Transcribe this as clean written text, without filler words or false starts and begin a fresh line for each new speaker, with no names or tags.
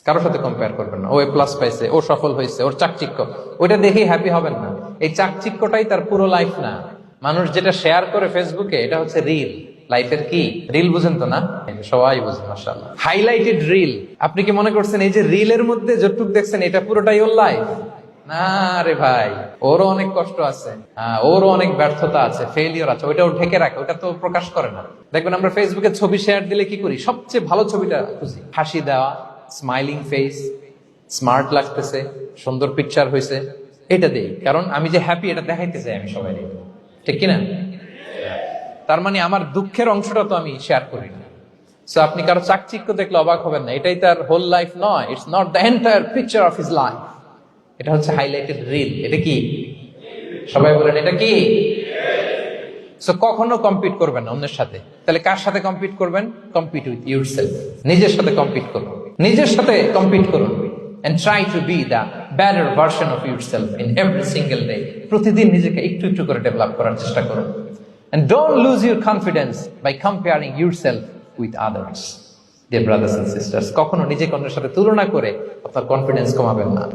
কারোর সাথে কম্পেয়ার করবেন না। ও এ প্লাস পাইছে, ও সফল হয়েছে, ওর চাকচিক্য, ওইটা দেখেই হ্যাপি হবেন না। এই চাকচিক্যটাই তার পুরো লাইফ না। মানুষ যেটা শেয়ার করে ফেসবুকে, এটা হচ্ছে রিল। লাইফের কি রিল বুঝেন তো না? সবাই বুঝেন মাশাআল্লাহ। Highlighted reel. আপনি কি মনে করছেন এই যে রিলের মধ্যে যতটুকু দেখছেন এটা পুরোটাই ওর লাইফ? না রে ভাই, ওরও অনেক কষ্ট আছে, ওরও অনেক ব্যর্থতা আছে, ফেলিওর আছে, ওইটা ও ঢেকে রাখে, ওটা তো প্রকাশ করে না। দেখবেন আমরা ফেসবুকে ছবি শেয়ার দিলে কি করি, সবচেয়ে ভালো ছবিটা খুঁজি, হাসি দেওয়া, স্মাইলিং ফেস, স্মার্ট লাগতেছে, সুন্দর পিকচার হয়েছে, এটা দেই। কারণ আমি যে হ্যাপি এটা দেখাইতে চাই আমি সবাই, ঠিক কিনা? তার মানে আমার দুঃখের অংশটা তো আমি শেয়ার করি না। সো আপনি কারো চাকচিক্য দেখলে অবাক হবেন না, এটাই তার হোল লাইফ নয়। It's not the entire picture of his life. এটা হচ্ছে হাইলাইটেড রিল। এটা কি? সবাই বলেন এটা কি? সো কখনো কম্পিট করবেন না অন্যের সাথে। তাহলে কার সাথে কম্পিট করবেন? Compete with yourself. নিজের সাথে কম্পিট করুন, নিজের সাথে কম্পিট করুন। and try to be the better version of yourself in every single day. প্রতিদিন নিজেকে একটু একটু করে ডেভেলপ করার চেষ্টা করুন। and don't lose your confidence by comparing yourself with others. Dear brothers and sisters, কখনো নিজেকে অন্যের সাথে তুলনা করে আপনার কনফিডেন্স কমাবেন না।